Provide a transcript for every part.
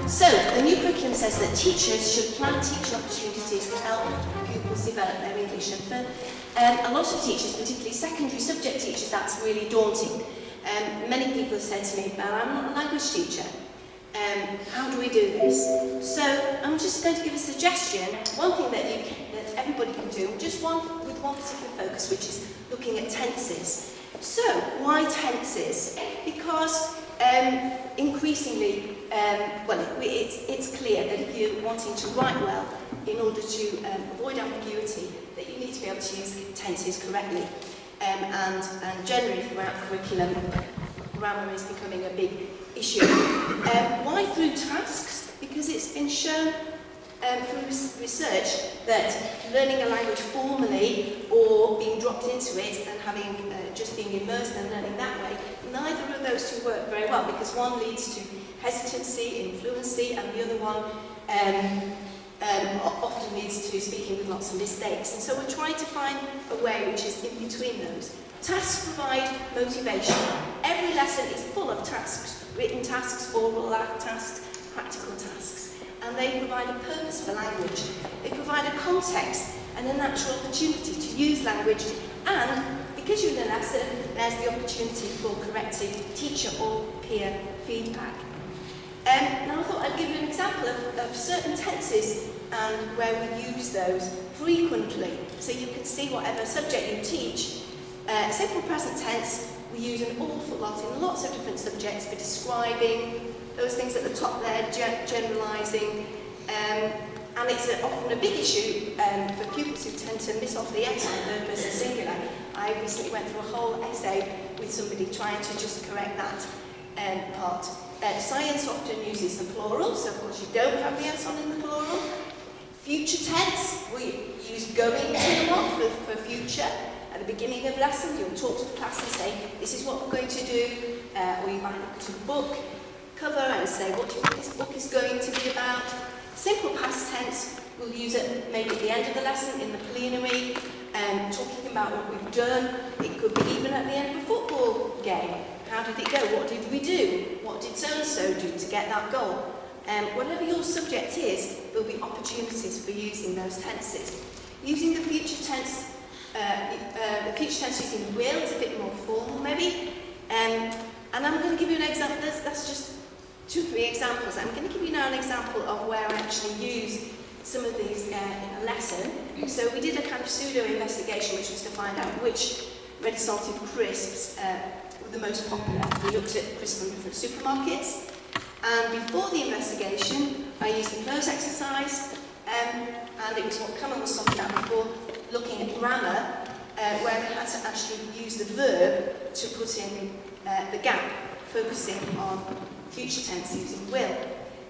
So, the new curriculum says that teachers should plan teaching opportunities to help pupils develop their English. And for a lot of teachers, particularly secondary subject teachers, that's really daunting. Many people have said to me, well, I'm not a language teacher. How do we do this? So, I'm just going to give a suggestion. One thing that everybody can do, just with one particular focus, which is looking at tenses. So, why tenses? Because increasingly, it's clear that if you're wanting to write well, in order to avoid ambiguity, that you need to be able to use tenses correctly. And generally throughout curriculum, grammar is becoming a big issue. Why through tasks? Because it's been shown through research that learning a language formally or being dropped into it and having just being immersed and learning that way, neither of those two work very well, because one leads to hesitancy, influency, and the other one often leads to speaking with lots of mistakes. And so we're trying to find a way which is in between those. Tasks provide motivation. Every lesson is full of tasks, written tasks, oral tasks, practical tasks. And they provide a purpose for language. They provide a context and a natural opportunity to use language. And because you're in a lesson, there's the opportunity for corrective teacher or peer feedback. Now I thought I'd give you an example of certain tenses and where we use those frequently. So you can see whatever subject you teach. Simple present tense, we use an awful lot in lots of different subjects for describing those things at the top there, generalising. And it's often a big issue for pupils who tend to miss off the S on third person singular. I recently went through a whole essay with somebody trying to just correct that part. Science often uses the plural, so of course you don't have the S on in the plural. Future tense, we use going to a lot for future. At the beginning of lesson, you'll talk to the class and say, this is what we're going to do, or you might look to the book cover and say, what do you think this book is going to be about? Simple past tense, we'll use it maybe at the end of the lesson in the plenary, talking about what we've done. It could be even at the end of a football game. How did it go? What did we do? What did so-and-so do to get that goal? Whatever your subject is, there'll be opportunities for using those tenses. Using the future tense, using will is a bit more formal maybe. And I'm going to give you an example. That's just 2 or 3 examples. I'm going to give you now an example of where I actually use some of these in a lesson. So we did a kind of pseudo-investigation, which was to find out which ready salted crisps were the most popular. We looked at crisps from different supermarkets. And before the investigation, I used the close exercise, and it was what Cameron was talking about before, looking at grammar, where they had to actually use the verb to put in the gap, focusing on future tense using will.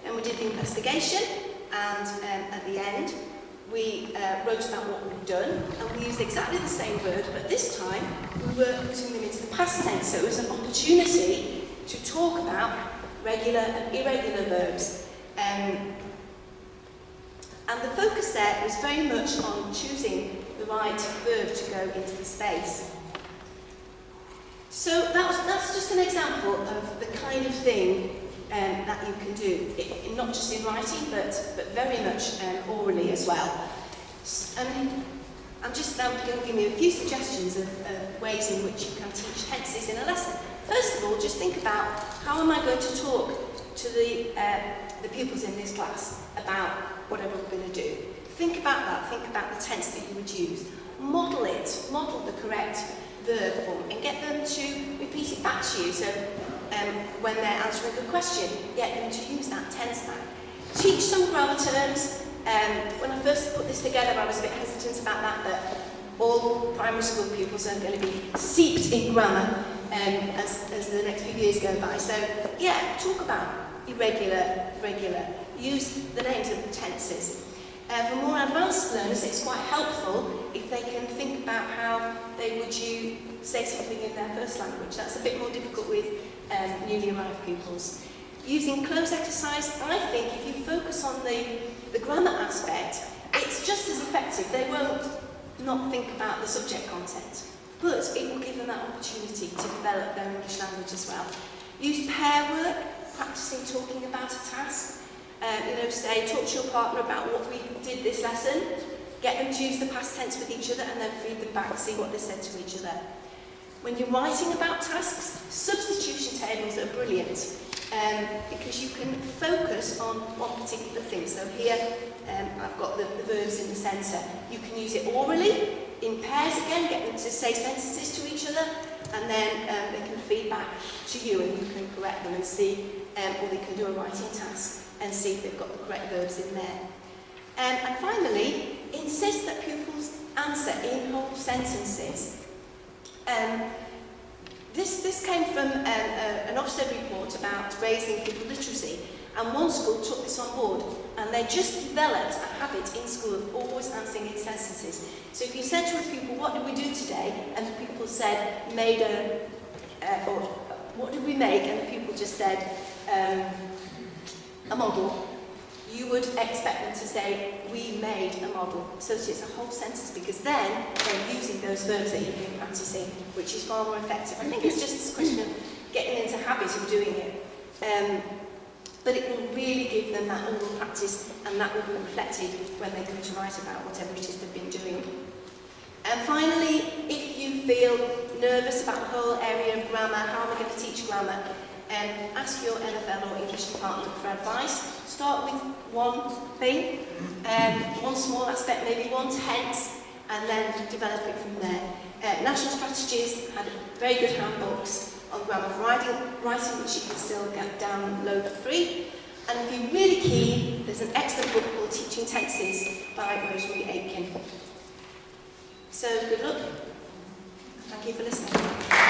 Then we did the investigation, and at the end, we wrote about what we've done, and we used exactly the same verb, but this time we were putting them into the past tense, so it was an opportunity to talk about regular and irregular verbs. And the focus there was very much on choosing the right verb to go into the space. So that's just an example of the kind of thing that you can do, not just in writing, but very much orally as well. I'm just now going to give you a few suggestions of ways in which you can teach tenses in a lesson. First of all, just think about how am I going to talk to the pupils in this class about whatever we're going to do. Think about that, think about the tense that you would use. Model it, model the correct verb form and get them to repeat it back to you. So when they're answering a question, get them to use that tense back. Teach some grammar terms. When I first put this together, I was a bit hesitant about that all primary school pupils are going to be seeped in grammar as the next few years go by. So yeah, talk about irregular, regular. Use the names of the tenses. For more advanced learners, it's quite helpful if they can think about how they would say something in their first language. That's a bit more difficult with newly arrived pupils. Using close exercise, I think if you focus on the grammar aspect, it's just as effective. They won't not think about the subject content, but it will give them that opportunity to develop their English language as well. Use pair work, practicing talking about a task. say, talk to your partner about what we did this lesson, get them to use the past tense with each other, and then feed them back, see what they said to each other. When you're writing about tasks, substitution tables are brilliant because you can focus on one particular thing. So here I've got the verbs in the centre. You can use it orally, in pairs again, get them to say sentences to each other, and then they can feed back to you and you can correct them and see, or they can do a writing task and see if they've got the correct verbs in there. And finally, insist that pupils answer in whole sentences. This came from an Ofsted report about raising pupil literacy, and one school took this on board, and they just developed a habit in school of always answering in sentences. So if you said to a pupil, what did we do today? And the pupil said, or what did we make? And the pupil just said, a model. You would expect them to say, we made a model. So it's a whole sentence, because then they're using those verbs that you've been practicing, which is far more effective. I think it's just a question of getting into habit of doing it. But it will really give them that oral practice, and that will be reflected when they come to write about whatever it is they've been doing. And finally, if you feel nervous about the whole area of grammar, how am I going to teach grammar? Ask your NFL or English department for advice. Start with one thing, one small aspect, maybe one tense, and then develop it from there. National Strategies had very good handbooks on grammar for writing, which you can still get download for free. And if you're really keen, there's an excellent book called Teaching Tenses by Rosemary Aitken. So good luck. Thank you for listening.